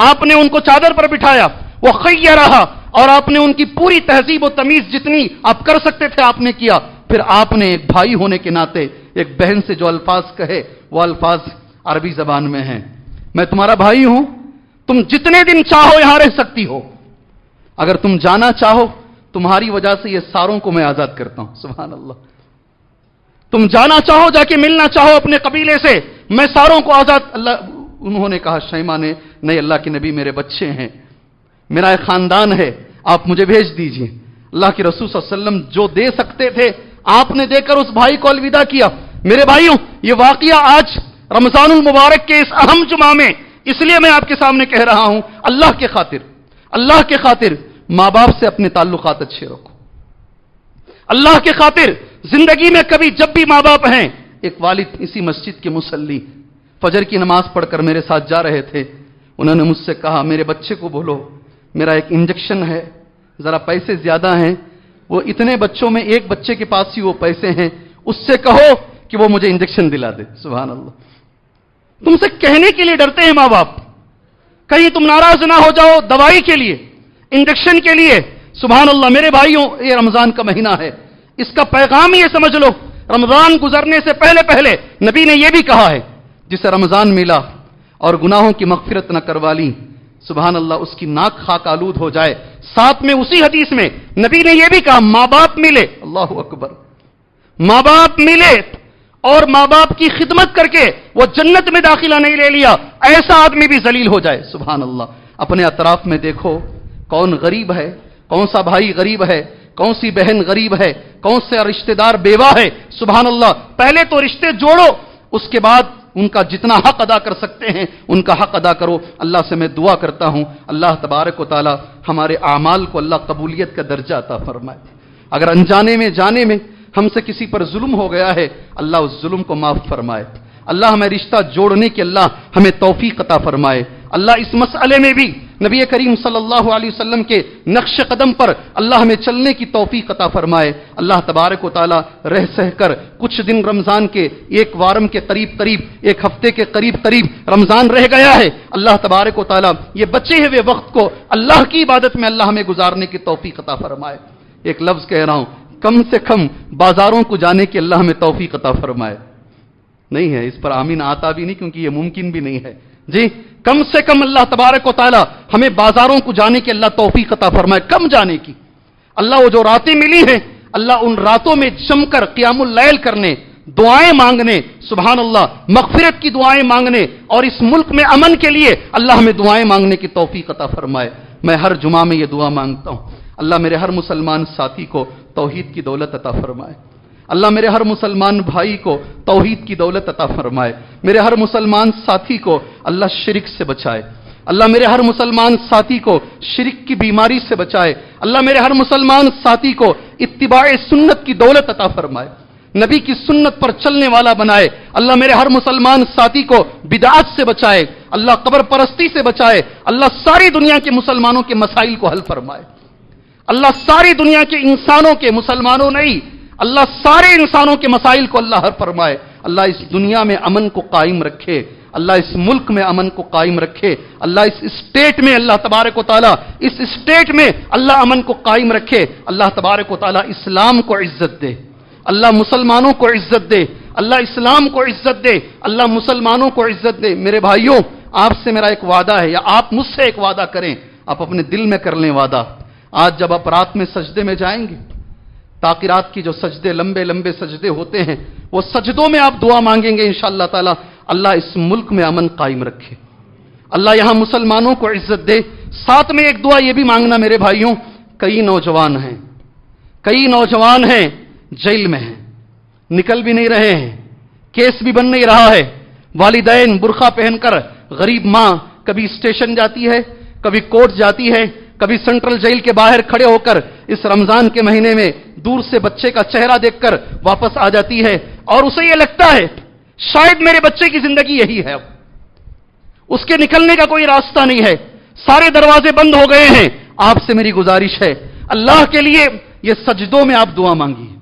آپ نے ان کو چادر پر بٹھایا، وخیرها، اور آپ نے ان کی پوری تہذیب و تمیز جتنی آپ کر سکتے تھے آپ نے کیا۔ پھر آپ نے ایک بھائی ہونے کے ناطے ایک بہن سے جو الفاظ کہے وہ الفاظ عربی زبان میں ہیں، میں تمہارا بھائی ہوں، تم جتنے دن چاہو یہاں رہ سکتی ہو، اگر تم جانا چاہو تمہاری وجہ سے یہ ساروں کو میں آزاد کرتا ہوں۔ سبحان اللہ، تم جانا چاہو جا کے ملنا چاہو اپنے قبیلے سے، میں ساروں کو آزاد۔ اللہ، انہوں نے کہا شیما نے، نہیں اللہ کے نبی میرے بچے ہیں، میرا ایک خاندان ہے، آپ مجھے بھیج دیجئے۔ اللہ کے رسول صلی اللہ علیہ وسلم جو دے سکتے تھے آپ نے دے کر اس بھائی کو الوداع کیا۔ میرے بھائیوں، یہ واقعہ آج رمضان المبارک کے اس اہم جمعہ میں اس لیے میں آپ کے سامنے کہہ رہا ہوں، اللہ کے خاطر ماں باپ سے اپنے تعلقات اچھے رکھو، اللہ کے خاطر زندگی میں کبھی جب بھی ماں باپ ہیں، ایک والد اسی مسجد کے مصلی فجر کی نماز پڑھ کر میرے ساتھ جا رہے تھے، انہوں نے مجھ سے کہا میرے بچے کو بولو میرا ایک انجیکشن ہے، ذرا پیسے زیادہ ہیں، وہ اتنے بچوں میں ایک بچے کے پاس ہی وہ پیسے ہیں، اس سے کہو کہ وہ مجھے انجیکشن دلا دے۔ سبحان اللہ، تم سے کہنے کے لیے ڈرتے ہیں ماں باپ، کہیں تم ناراض نہ ہو جاؤ دوائی کے لیے، انجیکشن کے لیے۔ سبحان اللہ، میرے بھائیوں یہ رمضان کا مہینہ ہے، اس کا پیغام یہ سمجھ لو، رمضان گزرنے سے پہلے نبی نے یہ بھی کہا ہے جسے رمضان ملا اور گناہوں کی مغفرت نہ کروا لی، سبحان اللہ، اس کی ناک خاک آلود ہو جائے۔ ساتھ میں اسی حدیث میں نبی نے یہ بھی کہا ماں باپ ملے، اللہ اکبر، ماں باپ ملے اور ماں باپ کی خدمت کر کے وہ جنت میں داخلہ نہیں لے لیا، ایسا آدمی بھی ذلیل ہو جائے۔ سبحان اللہ، اپنے اطراف میں دیکھو کون غریب ہے، کون سا بھائی غریب ہے، کون سی بہن غریب ہے، کون سے رشتہ دار بیوہ ہے۔ سبحان اللہ، پہلے تو رشتے جوڑو، اس کے بعد ان کا جتنا حق ادا کر سکتے ہیں ان کا حق ادا کرو۔ اللہ سے میں دعا کرتا ہوں اللہ تبارک و تعالی ہمارے اعمال کو اللہ قبولیت کا درجہ عطا فرمائے۔ اگر انجانے میں جانے میں ہم سے کسی پر ظلم ہو گیا ہے، اللہ اس ظلم کو معاف فرمائے، اللہ ہمیں رشتہ جوڑنے کی اللہ ہمیں توفیق عطا فرمائے، اللہ اس مسئلے میں بھی نبی کریم صلی اللہ علیہ وسلم کے نقش قدم پر اللہ ہمیں چلنے کی توفیق عطا فرمائے۔ اللہ تبارک و تعالی رہ سہ کر کچھ دن رمضان کے ایک وارم کے قریب ایک ہفتے کے قریب رمضان رہ گیا ہے، اللہ تبارک و تعالی یہ بچے ہوئے وقت کو اللہ کی عبادت میں اللہ ہمیں گزارنے کی توفیق عطا فرمائے۔ ایک لفظ کہہ رہا ہوں، کم سے کم بازاروں کو جانے کی اللہ ہمیں توفیق عطا فرمائے۔ نہیں ہے، اس پر آمین آتا بھی نہیں کیونکہ یہ ممکن بھی نہیں ہے جی، کم سے کم اللہ تبارک و تعالی ہمیں بازاروں کو جانے کی اللہ توفیق عطا فرمائے، کم جانے کی۔ اللہ وہ جو راتیں ملی ہیں، اللہ ان راتوں میں جم کر قیام اللیل کرنے، دعائیں مانگنے، سبحان اللہ، مغفرت کی دعائیں مانگنے، اور اس ملک میں امن کے لیے اللہ ہمیں دعائیں مانگنے کی توفیق عطا فرمائے۔ میں ہر جمعہ میں یہ دعا مانگتا ہوں، اللہ میرے ہر مسلمان ساتھی کو توحید کی دولت عطا فرمائے، اللہ میرے ہر مسلمان بھائی کو توحید کی دولت عطا فرمائے، میرے ہر مسلمان ساتھی کو اللہ شرک سے بچائے، اللہ میرے ہر مسلمان ساتھی کو شرک کی بیماری سے بچائے، اللہ میرے ہر مسلمان ساتھی کو اتباع سنت کی دولت عطا فرمائے، نبی کی سنت پر چلنے والا بنائے، اللہ میرے ہر مسلمان ساتھی کو بدعات سے بچائے، اللہ قبر پرستی سے بچائے، اللہ ساری دنیا کے مسلمانوں کے مسائل کو حل فرمائے، اللہ ساری دنیا کے انسانوں کے، مسلمانوں نہیں، اللہ سارے انسانوں کے مسائل کو اللہ حل فرمائے، اللہ اس دنیا میں امن کو قائم رکھے، اللہ اس ملک میں امن کو قائم رکھے، اللہ اس اسٹیٹ میں اللہ تبارک و تعالی اس اسٹیٹ میں اللہ امن کو قائم رکھے، اللہ تبارک و تعالی اسلام کو عزت دے، اللہ مسلمانوں کو عزت دے، اللہ اسلام کو عزت دے، اللہ مسلمانوں کو عزت دے۔ میرے بھائیوں، آپ سے میرا ایک وعدہ ہے، یا آپ مجھ سے ایک وعدہ کریں، آپ اپنے دل میں کر لیں وعدہ، آج جب آپ رات میں سجدے میں جائیں گے، تاخیرات کی جو سجدے لمبے لمبے سجدے ہوتے ہیں، وہ سجدوں میں آپ دعا مانگیں گے انشاءاللہ تعالی، اللہ اس ملک میں امن قائم رکھے، اللہ یہاں مسلمانوں کو عزت دے۔ ساتھ میں ایک دعا یہ بھی مانگنا میرے بھائیوں، کئی نوجوان ہیں جیل میں ہیں، نکل بھی نہیں رہے ہیں، کیس بھی بن نہیں رہا ہے، والدین برقع پہن کر، غریب ماں کبھی اسٹیشن جاتی ہے، کبھی کورٹ جاتی ہے، کبھی سینٹرل جیل کے باہر کھڑے ہو کر اس رمضان کے مہینے میں دور سے بچے کا چہرہ دیکھ کر واپس آ جاتی ہے، اور اسے یہ لگتا ہے شاید میرے بچے کی زندگی یہی ہے، اب اس کے نکلنے کا کوئی راستہ نہیں ہے، سارے دروازے بند ہو گئے ہیں۔ آپ سے میری گزارش ہے، اللہ کے لیے یہ سجدوں میں آپ دعا مانگیے،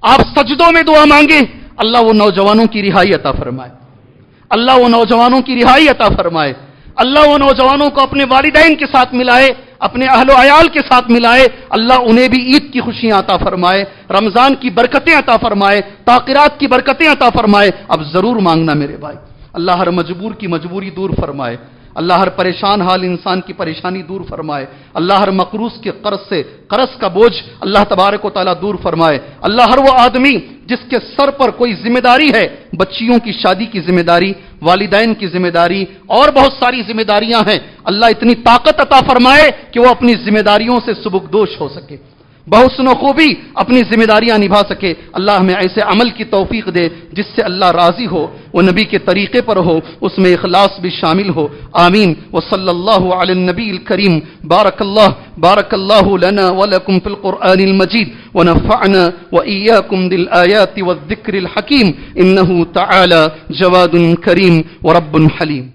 آپ سجدوں میں دعا مانگیں، اللہ وہ نوجوانوں کی رہائی عطا فرمائے، اللہ وہ نوجوانوں کی رہائی عطا فرمائے، اللہ وہ نوجوانوں کو اپنے والدین کے ساتھ ملائے، اپنے اہل و عیال کے ساتھ ملائے، اللہ انہیں بھی عید کی خوشیاں عطا فرمائے، رمضان کی برکتیں عطا فرمائے، تاخیرات کی برکتیں عطا فرمائے۔ اب ضرور مانگنا میرے بھائی، اللہ ہر مجبور کی مجبوری دور فرمائے، اللہ ہر پریشان حال انسان کی پریشانی دور فرمائے، اللہ ہر مقروض کے قرض کا بوجھ اللہ تبارک و تعالیٰ دور فرمائے، اللہ ہر وہ آدمی جس کے سر پر کوئی ذمہ داری ہے، بچیوں کی شادی کی ذمہ داری، والدین کی ذمہ داری، اور بہت ساری ذمہ داریاں ہیں، اللہ اتنی طاقت عطا فرمائے کہ وہ اپنی ذمہ داریوں سے سبکدوش ہو سکے، بحسن و خوبی اپنی ذمہ داریاں نبھا سکے۔ اللہ ہمیں ایسے عمل کی توفیق دے جس سے اللہ راضی ہو، وہ نبی کے طریقے پر ہو، اس میں اخلاص بھی شامل ہو، آمین۔ وصلی اللہ علی النبی الکریم۔ بارک اللہ لنا ولکم فی القرآن المجید ونفعنا وإياكم بالآيات والذکر الحکیم، انہ تعالی جواد کریم ورب حلیم۔